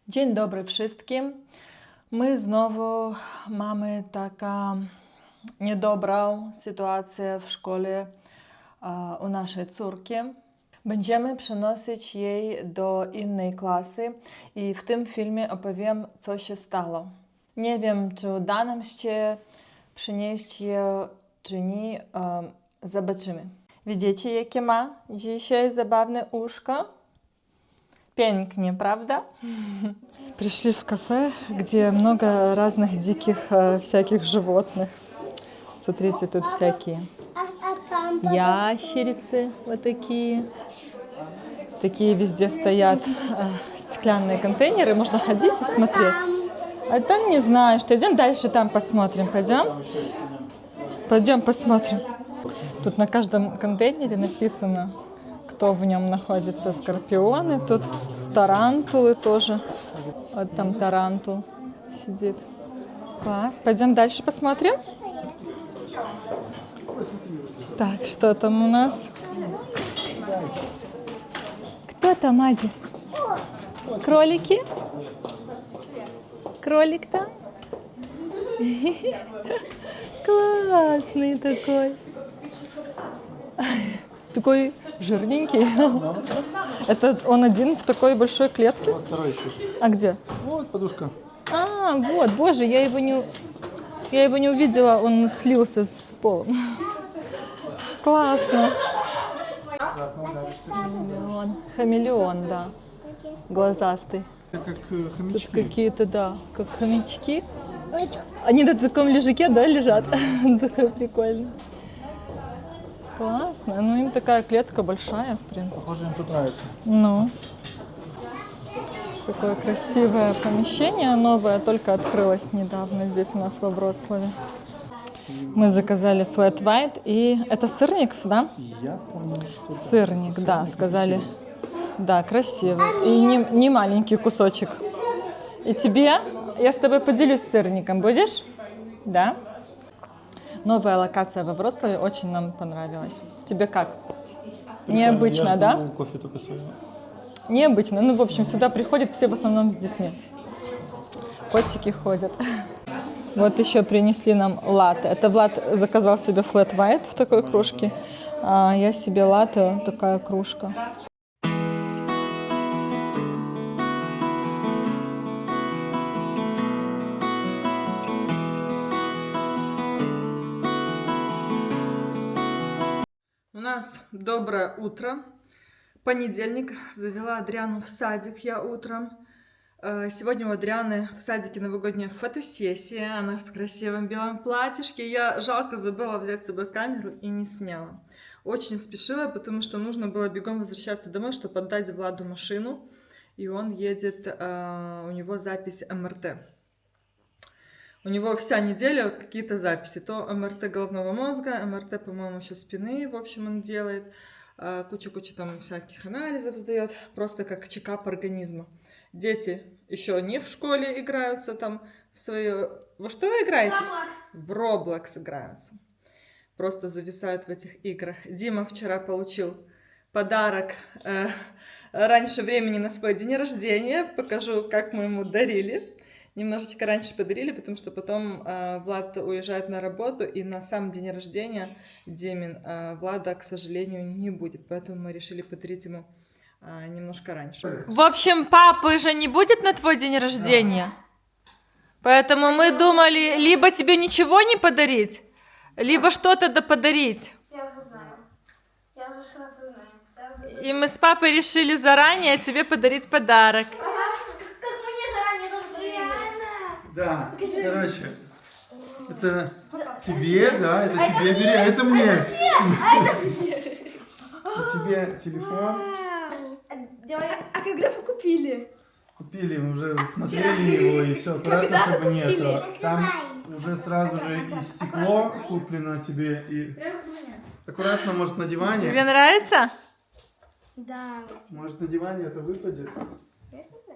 Dzień dobry wszystkim. My znowu mamy taka niedobra sytuacja w szkole u naszej córki. Będziemy przenosić jej do innej klasy i w tym filmie opowiem, co się stało. Nie wiem, czy uda nam się przynieść ją, czy nie. Zobaczymy. Widzicie, jakie ma dzisiaj zabawne uszko? Pięknie, prawda? Пришли в кафе, где много разных диких всяких животных. Смотрите, тут всякие ящерицы вот такие. Такие везде стоят стеклянные контейнеры, можно ходить и смотреть. А там не знаю, что идем дальше, там посмотрим. Пойдем? Пойдем посмотрим. Тут на каждом контейнере написано, кто в нем находится. Скорпионы, тут тарантулы тоже. Вот там тарантул сидит. Класс. Пойдем дальше посмотрим. Так, что там у нас? Кто там, Ади? Кролики? Кролик там? Классный такой. Такой жирненький. Это он один в такой большой клетке? Вот второй еще. А где? Вот подушка. А, вот, боже, я его не увидела, он слился с полом. Классно. Хамелеон, да. Глазастый. Это как Тут хомячки. какие-то, да, как хомячки. Они на таком лежаке, да, лежат? Такой прикольный. Классно. Ну, им такая клетка большая, в принципе. Вот им тут нравится. Ну. Такое красивое помещение, новое, только открылось недавно здесь у нас во Вроцлаве. Мы заказали flat white, и это сырник, да? Я помню, что... Сырник, да, сказали. Да, красивый. И не маленький кусочек. И тебе? Я с тобой поделюсь сырником, будешь? Да? Новая локация во Вроцлаве очень нам понравилась. Тебе как? Необычно, я да? жду кофе только своего. Необычно. Ну, в общем, сюда приходят все в основном с детьми. Котики ходят. Вот еще принесли нам латте. Это Влад заказал себе flat white в такой кружке, а я себе латте, такая кружка. У нас доброе утро. Понедельник. Завела Адриану в садик я утром. Сегодня у Адрианы в садике новогодняя фотосессия. Она в красивом белом платьишке. Я жалко забыла взять с собой камеру и не сняла. Очень спешила, потому что нужно было бегом возвращаться домой, чтобы отдать Владу машину. И он едет, у него запись МРТ. У него вся неделя какие-то записи. То МРТ головного мозга, МРТ, по-моему, еще спины, в общем, он делает. Куча-куча там всяких анализов сдает. Просто как чекап организма. Дети еще не в школе играются там в свое... Во что вы играете? В Roblox играются. Просто зависают в этих играх. Дима вчера получил подарок раньше времени на свой день рождения. Покажу, как мы ему дарили. Немножечко раньше подарили, потому что потом Влад уезжает на работу, и на сам день рождения Димин Влада, к сожалению, не будет. Поэтому мы решили подарить ему немножко раньше. В общем, папы же не будет на твой день рождения. Поэтому мы думали, либо тебе ничего не подарить, либо что-то да подарить. Я уже знаю. Я уже что-то знаю. И мы с папой решили заранее тебе подарить подарок. Как мне заранее нужно было. Да, короче, это тебе, да, это тебе бери, а это мне. Тебе телефон. А когда вы купили? Купили, уже смотрели его, и все, аккуратно, чтобы не это. Там уже сразу же и стекло куплено тебе, и аккуратно, может, на диване. Тебе нравится? Да. Может, на диване это выпадет.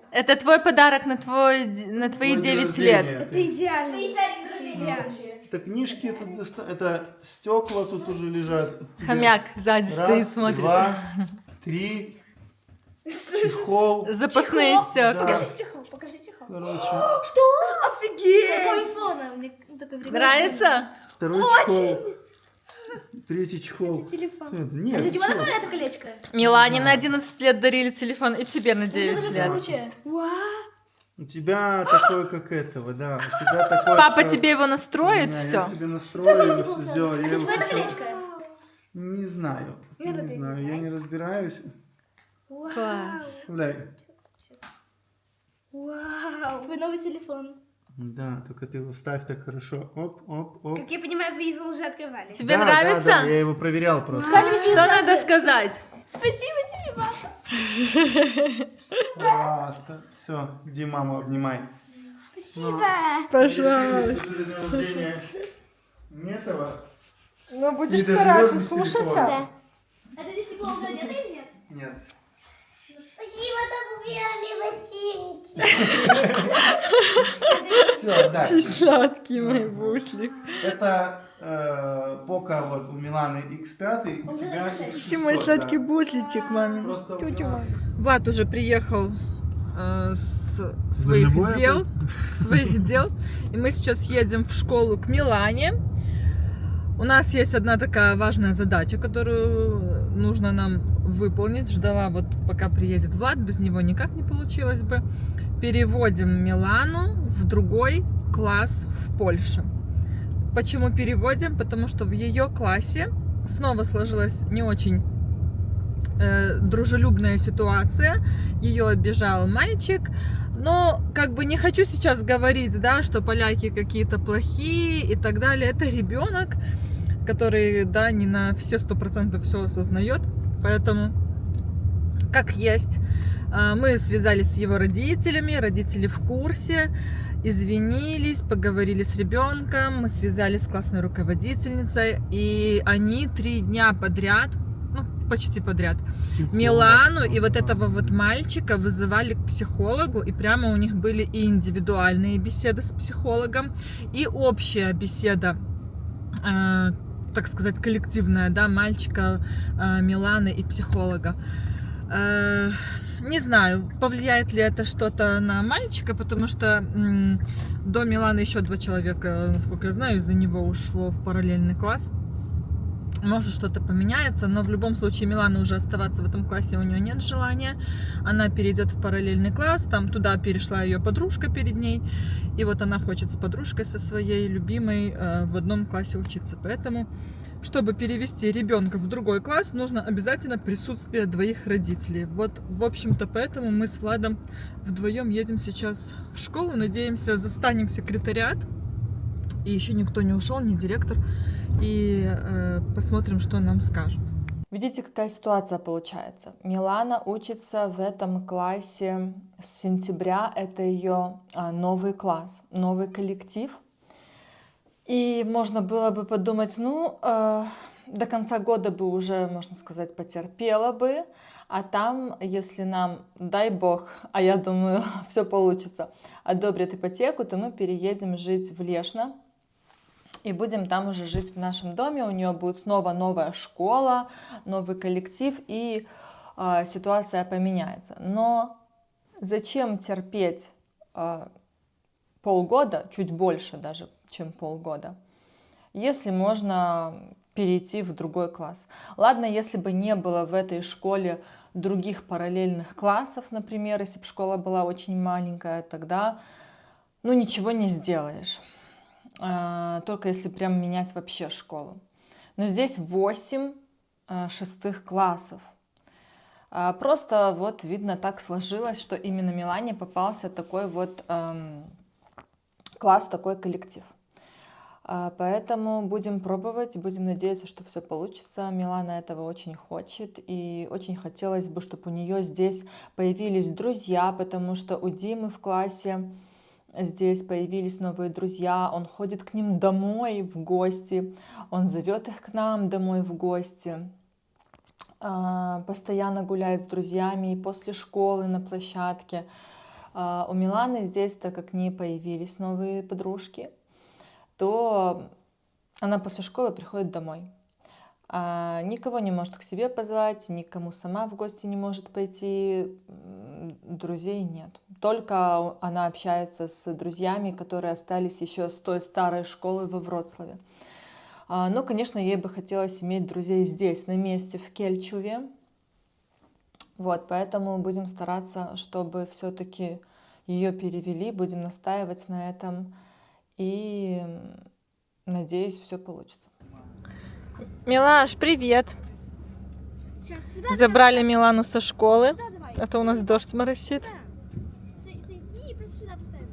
Это твой подарок на твои Твой день 9 лет. рождения. Это идеально. Идеально. Это книжки, это стекла тут уже лежат. Хомяк сзади стоит, смотрит. 2, 3, чехол. Запасные стекла. Да. Покажи. Короче, Офигеть! Какой фон? Мне такой прикольный. Нравится? второй чехол. Третий чехол. Телефон. Что это? А Нет, для чего всё. такое это колечко? Милане на 11 лет дарили телефон, и тебе на 9 Это лет. круче. Вау. У тебя такой, как этого, да. У тебя такой, Папа как- тебе его настроит, Не, все. Я тебе настрою, все сделал. А Я для его чего это хочу- колечко? Не знаю. Нет, Не это знаю, я не разбираюсь. Вау. Класс. Гуляй. Вау. Твой новый телефон. Да, только ты его вставь так хорошо. Оп, оп, оп. Как я понимаю, вы его уже открывали. Тебе Да, нравится? Да, я его проверял просто. Скажем, если Что надо сказать? Спасибо тебе, папа. Пожалуйста. Все, иди маму обнимай. Спасибо. Пожалуйста. Если до дня рождения не этого, Ну, будешь Не стараться дождётесь слушаться. телефона. Да. Это здесь стекло уже одето или нет? нет. Спасибо, так убирали ботинки. Все, да. Сладкий мой буслик. Это пока вот у Миланы X5, у тебя X6. Ты мой сладкий да. бусличек, маме. Просто у Тетя Миланы- мама. Влад уже приехал с своих Дальнобой дел, с своих дел, и мы сейчас едем в школу к Милане. У нас есть одна такая важная задача, которую нужно нам выполнить. Ждала вот пока приедет Влад, без него никак не получилось бы. Переводим Милану в другой класс в Польше. Почему переводим? Потому что в ее классе снова сложилась не очень дружелюбная ситуация. Ее обижал мальчик. Но как бы не хочу сейчас говорить, да, что поляки какие-то плохие и так далее. Это ребенок, который, да, не на все 100% все осознает. Поэтому как есть. Мы связались с его родителями, родители в курсе, извинились, поговорили с ребенком, мы связались с классной руководительницей, и они 3 дня подряд, ну, почти подряд, Милану и вот этого вот мальчика вызывали к психологу, и прямо у них были и индивидуальные беседы с психологом, и общая беседа, так сказать, коллективная, да, мальчика, Миланы и психолога. Не знаю, повлияет ли это что-то на мальчика, потому что до Миланы еще 2 человека, насколько я знаю, из-за него ушло в параллельный класс. Может, что-то поменяется, но в любом случае Милана уже оставаться в этом классе у нее нет желания. Она перейдет в параллельный класс, там туда перешла ее подружка перед ней, и вот она хочет с подружкой со своей любимой в одном классе учиться. Поэтому, чтобы перевести ребенка в другой класс, нужно обязательно присутствие 2 родителей. Вот, в общем-то, поэтому мы с Владом вдвоем едем сейчас в школу. Надеемся, застанем секретариат. И еще никто не ушел, ни директор. И посмотрим, что нам скажут. Видите, какая ситуация получается. Милана учится в этом классе с сентября. Это ее новый класс, новый коллектив. И можно было бы подумать, ну, до конца года бы уже, можно сказать, потерпела бы. А там, если нам, дай бог, а я думаю, все получится, одобрят ипотеку, то мы переедем жить в Лешно. И будем там уже жить в нашем доме. У нее будет снова новая школа, новый коллектив, и ситуация поменяется. Но зачем терпеть полгода, чуть больше даже, чем полгода, если можно перейти в другой класс? Ладно, если бы не было в этой школе других параллельных классов, например, если бы школа была очень маленькая, тогда, ну, ничего не сделаешь. Только если прям менять вообще школу. Но здесь 8 шестых классов. Просто вот видно, так сложилось, что именно Милане попался такой вот класс, такой коллектив. Поэтому будем пробовать, будем надеяться, что все получится. Милана этого очень хочет, и очень хотелось бы, чтобы у нее здесь появились друзья, потому что у Димы в классе здесь появились новые друзья, он ходит к ним домой в гости, он зовет их к нам домой в гости, постоянно гуляет с друзьями и после школы на площадке. У Миланы здесь, так как не появились новые подружки, то она после школы приходит домой. Никого не может к себе позвать, никому сама в гости не может пойти. друзей нет. Только она общается с друзьями, которые остались еще с той старой школы во Вроцлаве. Но, конечно, ей бы хотелось иметь друзей здесь, на месте, в Кельчуве. Вот, поэтому будем стараться, чтобы все-таки ее перевели, будем настаивать на этом и надеюсь, все получится. Милаш, привет! Сейчас сюда. Забрали Милану со школы, Сюда давай. а то у нас дождь моросит. Сойди и просто сюда поставим.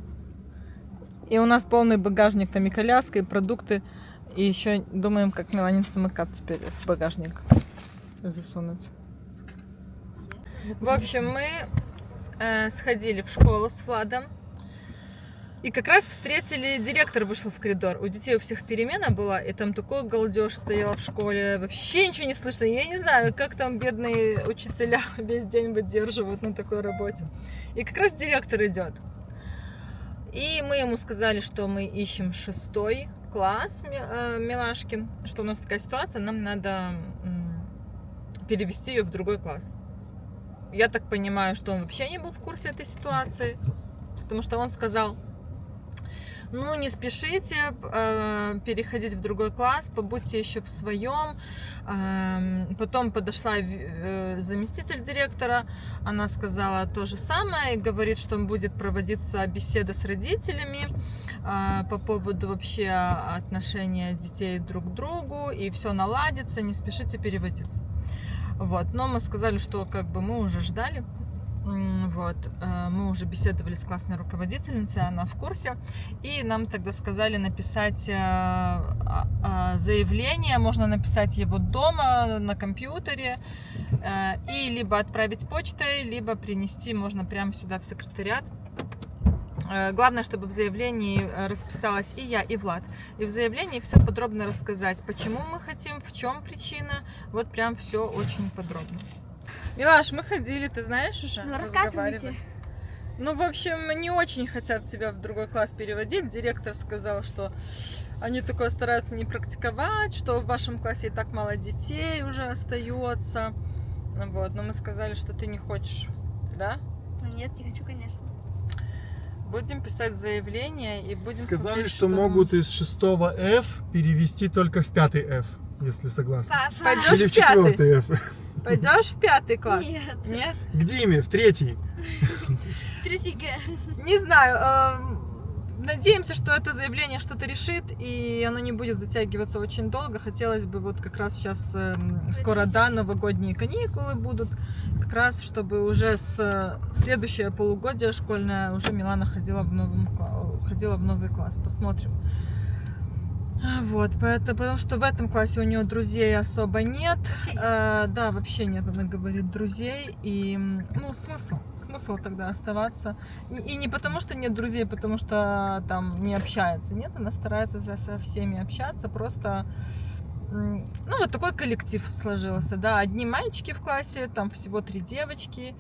И у нас полный багажник, там и коляска, и продукты. И еще думаем, как Миланин самокат теперь в багажник засунуть. В общем, мы сходили в школу с Владом. И как раз встретили, директор вышел в коридор. У детей у всех перемена была, и там такой галдеж стоял в школе. Вообще ничего не слышно. Я не знаю, как там бедные учителя весь день выдерживают на такой работе. И как раз директор идет. И мы ему сказали, что мы ищем 6 класс, Милашкин, что у нас такая ситуация, нам надо перевести ее в другой класс. Я так понимаю, что он вообще не был в курсе этой ситуации, потому что он сказал: ну, не спешите переходить в другой класс, побудьте еще в своем. Потом подошла заместитель директора, она сказала то же самое и говорит, что будет проводиться беседа с родителями по поводу вообще отношения детей друг к другу, и все наладится, не спешите переводиться. Вот. Но мы сказали, что как бы мы уже ждали. Вот. Мы уже беседовали с классной руководительницей, она в курсе. И нам тогда сказали написать заявление, можно написать его дома на компьютере, и либо отправить почтой, либо принести можно прямо сюда в секретариат. Главное, чтобы в заявлении расписалась и я, и Влад. И в заявлении все подробно рассказать, почему мы хотим, в чем причина. Вот прям все очень подробно. Милаш, мы ходили, ты знаешь уже? Ну, рассказывайте. Ну, в общем, не очень хотят тебя в другой класс переводить. Директор сказал, что они такое стараются не практиковать, что в вашем классе и так мало детей уже остается. Вот, но мы сказали, что ты не хочешь, да? Ну, нет, не хочу, конечно. Будем писать заявление и будем Сказали, смотреть, что могут из 6 F перевести только в 5 F, если согласны. Пойдешь Или в в 4 5-й? F. Пойдешь в 5 класс? Нет. Нет? Где ими? В 3? В 3 Г. Не знаю. Надеемся, что это заявление что-то решит, и оно не будет затягиваться очень долго. Хотелось бы вот как раз сейчас, скоро, да, новогодние каникулы будут, как раз, чтобы уже с следующее полугодие школьное уже Милана ходила в новый класс. Посмотрим. Вот, потому что в этом классе у нее друзей особо нет. Да, вообще нет, она говорит, друзей. И, ну, смысл тогда оставаться. И не потому, что нет друзей, потому что там не общается. Нет, она старается со всеми общаться. Просто, ну, вот такой коллектив сложился. Да, одни мальчики в классе, там всего 3 девочки.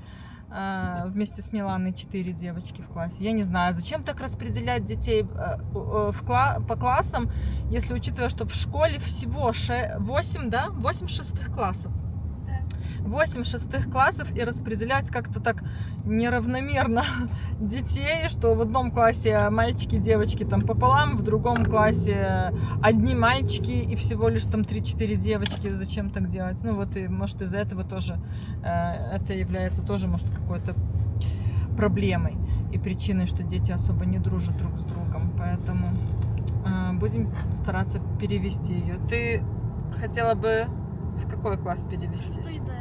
Вместе с Миланой 4 девочки в классе. Я не знаю, зачем так распределять детей по классам, если учитывая, что в школе всего 8 шестых классов. 8 шестых классов, и распределять как-то так неравномерно детей, что в одном классе мальчики и девочки там пополам, в другом классе одни мальчики и всего лишь там 3-4 девочки. Зачем так делать? Ну вот, и может из-за этого тоже это является тоже, может, какой-то проблемой и причиной, что дети особо не дружат друг с другом. Поэтому будем стараться перевести ее. Ты хотела бы в какой класс перевестись? Да.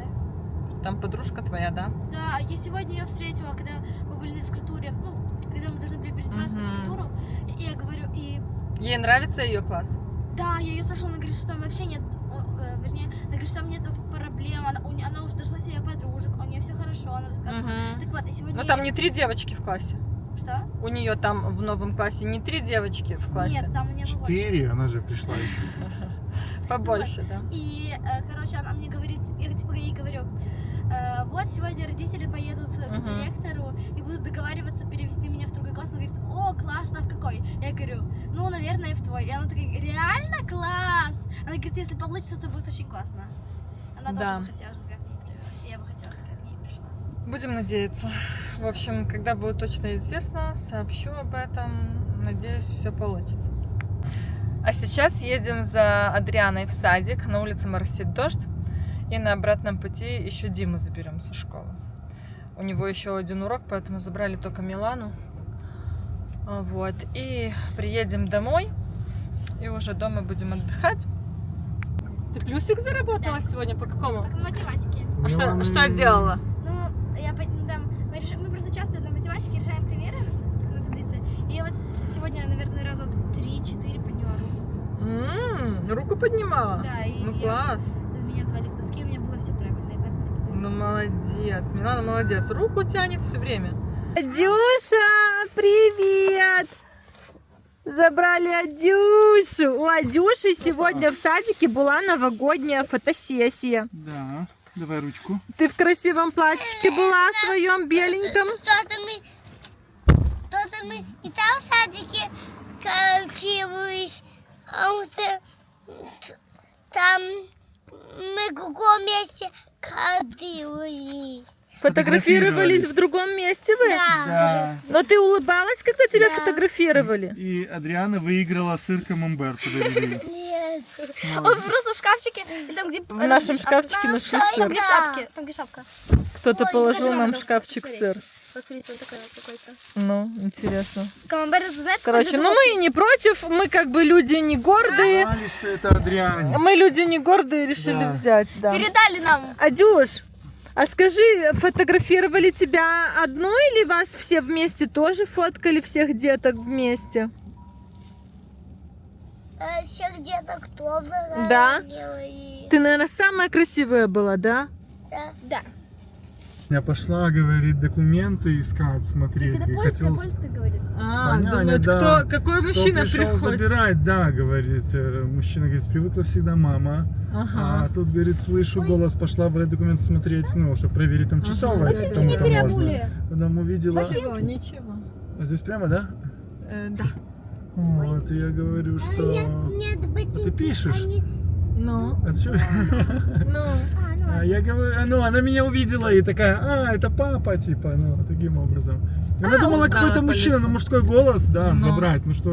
Там подружка твоя, да? Да, я сегодня ее встретила, когда мы были на физкультуре, ну, когда мы должны были переодеваться на физкультуру, и я говорю, и... Ей нравится ее класс? Да, я ее спрашивала, она говорит, что там вообще нет, вернее, она говорит, что там нет проблем, она уже нашла себе подружек, у нее все хорошо, она рассказывала. Так вот, и сегодня... Но там не 3 девочки в классе. Что? У нее там в новом классе не 3 девочки в классе. Нет, там у нее 4, она же пришла еще. Побольше, вот. да. И, короче, она мне говорит, я типа ей говорю, вот сегодня родители поедут к директору и будут договариваться перевести меня в другой класс. Она говорит, о, классно, в какой? Я говорю, ну, наверное, в твой. И она такая, реально класс? Она говорит, если получится, то будет очень классно. Она тоже бы хотела, чтобы я к ней привелась, и я бы хотела, чтобы я к ней пришла. Будем надеяться. В общем, когда будет точно известно, сообщу об этом. Надеюсь, все получится. А сейчас едем за Адрианой в садик. На улице моросит дождь. И на обратном пути еще Диму заберем со школы. У него еще один урок, поэтому забрали только Милану. Вот. И приедем домой. И уже дома будем отдыхать. Ты плюсик заработала сегодня? По какому? По математике. А что делала? Ну, мы просто часто на математике решаем примеры на таблице. И я вот сегодня, наверное, раза 3-4 подняла руку. Руку поднимала? Да, и Ну класс. меня звали к доске, у меня было все правильно. И поэтому я поставила. Ну молодец. Милана молодец. Руку тянет все время. Адюша, привет! Забрали Адюшу. У Адюши сегодня в садике была новогодняя фотосессия. Да, давай ручку. Ты в красивом платьичке была, в своем беленьком. Кто-то мы и там в садике красивые, а вот там мы в другом месте красивые. Фотографировались в другом месте вы? Да. Но ты улыбалась, когда тебя фотографировали? И Адриана выиграла сыр камамбер, подарили. Нет. Он просто в шкафчике. И там, где, В нашем шкафчике нашли Там, сыр. где шапки. Там, где шапка. Кто-то Ой, положил покажи, нам в надо шкафчик посмотреть. сыр. Вот смотрите, он такой вот какой-то. Ну, интересно. Камамбер, ты знаешь, что Короче, это ну мы и не против, мы как бы люди не гордые. Знали, что это Адриане. Мы люди не гордые, решили Да. взять, да. передали нам. Адюш, а скажи, фотографировали тебя одну или вас все вместе тоже фоткали, всех деток вместе? Все где-то кто был. Да? Ты, наверное, самая красивая была, да? Да. Я пошла, говорит, документы искать, смотреть. Это И польская, хотел- польская говорит. А, Понятно, думает, да. какой Кто мужчина пришел приходит. забирать, да, говорит. Мужчина говорит, привыкла всегда мама. Ага. А тут, говорит, слышу голос, пошла брать документы смотреть, ну, чтобы проверить там часовое, если Ботинки кому-то не можно. переобули. Потом увидела. Ничего, ничего. А здесь прямо, да? Да. Вот, и я говорю, что... Нет, ботинки, ты пишешь? они- Ну, А чё? ну. Я говорю, ну, она меня увидела и такая, это папа, типа, ну, таким образом. Она думала, узнала какой-то по мужчина, лицу. ну, мужской голос, да, Ну. забрать. Ну что,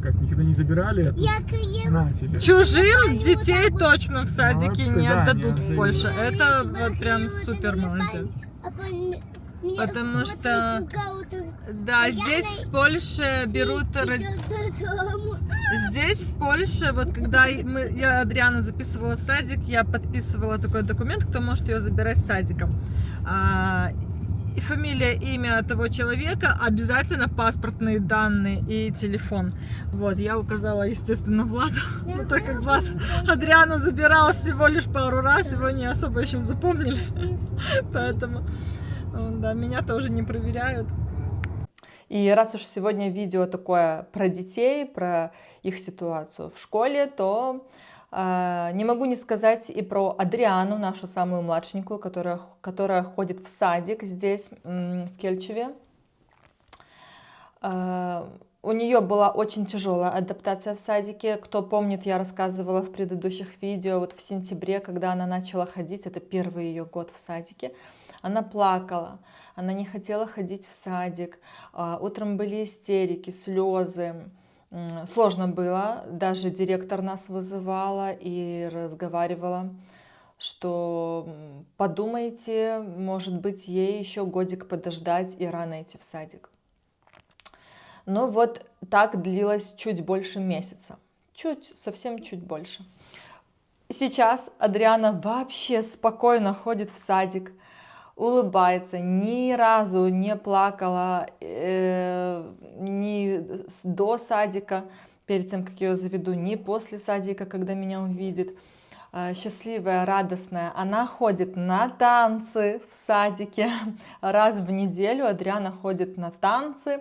как, никогда не забирали, а тут на тебе. Чужим детей точно в садике Молодцы, не да, отдадут не в Польше. отдают. Это вот прям супер молодец. Потому что, да, здесь в Польше берут... Здесь, в Польше, вот когда я Адриану записывала в садик, я подписывала такой документ, кто может ее забирать садиком. И фамилия, имя того человека, обязательно паспортные данные и телефон. Вот, я указала, естественно, Владу. Но так как Влад Адриану забирала всего лишь пару раз, его не особо еще запомнили. Поэтому, да, меня тоже не проверяют. И раз уж сегодня видео такое про детей, про их ситуацию в школе, то не могу не сказать и про Адриану, нашу самую младшенькую, которая ходит в садик здесь, в Кельчеве. У нее была очень тяжелая адаптация в садике. Кто помнит, я рассказывала в предыдущих видео, вот в сентябре, когда она начала ходить, это первый ее год в садике, она плакала, она не хотела ходить в садик, утром были истерики, слезы. Сложно было, даже директор нас вызывала и разговаривала, что подумайте, может быть, ей еще годик подождать и рано идти в садик. Но вот так длилось чуть больше месяца, совсем чуть больше. Сейчас Адриана вообще спокойно ходит в садик, улыбается, ни разу не плакала ни до садика, перед тем, как я ее заведу, ни после садика, когда меня увидит. Счастливая, радостная. Она ходит на танцы в садике. Раз в неделю Адриана ходит на танцы.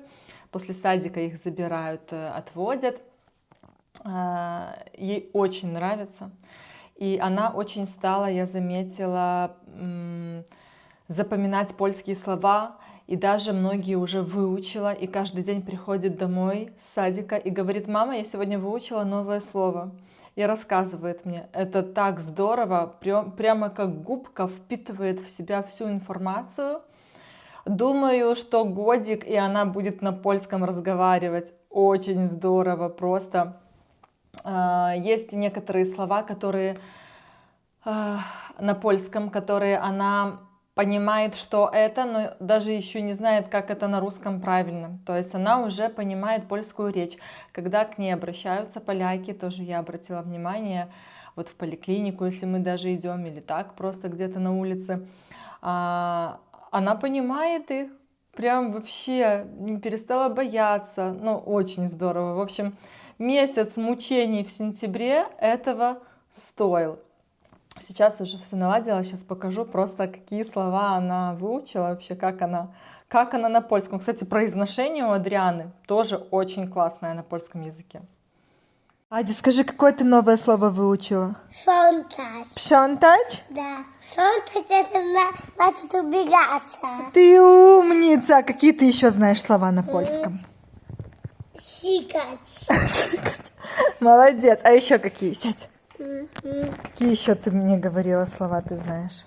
После садика их забирают, отводят. Ей очень нравится. И она очень стала, я заметила, запоминать польские слова, и даже многие уже выучила, и каждый день приходит домой с садика и говорит: мама, я сегодня выучила новое слово, и рассказывает мне. Это так здорово, прямо как губка впитывает в себя всю информацию, Думаю, что годик, и она будет на польском разговаривать. Очень здорово, просто. Есть некоторые слова, которые на польском, которые она понимает, что это, но даже еще не знает, как это на русском правильно. То есть она уже понимает польскую речь. Когда к ней обращаются поляки, тоже я обратила внимание, вот в поликлинику, если мы даже идем, или так просто где-то на улице, она понимает их, прям вообще не перестала бояться. Ну, очень здорово. В общем, месяц мучений в сентябре этого стоил. Сейчас уже все наладила, сейчас покажу просто, какие слова она выучила, вообще, как она на польском. Кстати, произношение у Адрианы тоже очень классное на польском языке. Адя, скажи, какое ты новое слово выучила? Солнце. Пшонтач? Да. Солнце это значит убираться. Ты умница! А какие ты еще знаешь слова на польском? Сикать. Молодец! А еще какие? Сядь. Какие еще ты мне говорила слова, ты знаешь?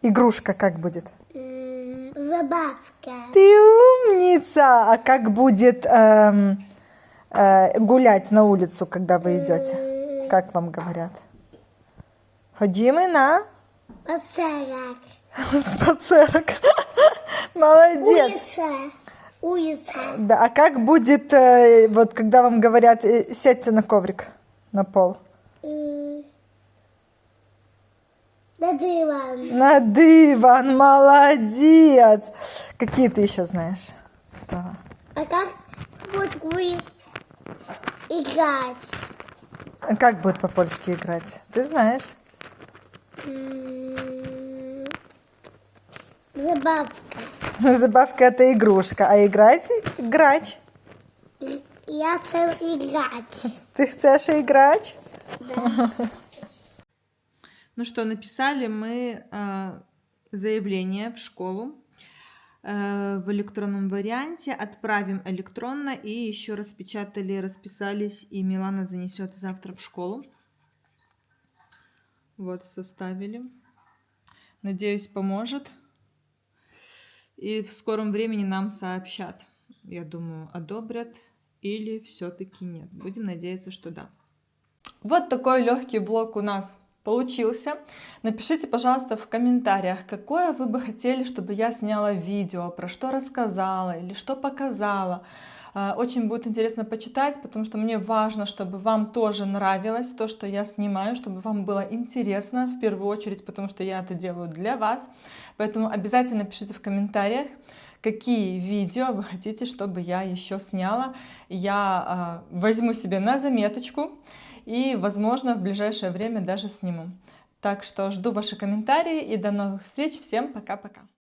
Игрушка как будет? Забавка. Ты умница! А как будет гулять на улицу, когда вы идете? Как вам говорят? Ходимо на Пацарак. спацерок. Молодец! Улица. Да, а как будет, вот когда вам говорят, сядьте на коврик, на пол? На диван. На диван, молодец! Какие ты еще знаешь слова? А как будет играть? А как будет по-польски играть? Ты знаешь? Забавка. Забавка это игрушка, а играть? Играть. Я хочу играть. Ты хочешь играть? Да. Ну что, написали мы заявление в школу в электронном варианте, отправим электронно и еще распечатали, расписались, и Милана занесет завтра в школу. Вот, составили. Надеюсь, поможет. И в скором времени нам сообщат. Я думаю, одобрят или все-таки нет. Будем надеяться, что да. Вот такой легкий влог у нас получился. Напишите, пожалуйста, в комментариях, какое вы бы хотели, чтобы я сняла видео, про что рассказала или что показала. Очень будет интересно почитать, потому что мне важно, чтобы вам тоже нравилось то, что я снимаю, чтобы вам было интересно в первую очередь, потому что я это делаю для вас. Поэтому обязательно пишите в комментариях, какие видео вы хотите, чтобы я еще сняла. Я возьму себе на заметочку и, возможно, в ближайшее время даже сниму. Так что жду ваши комментарии и до новых встреч. Всем пока-пока.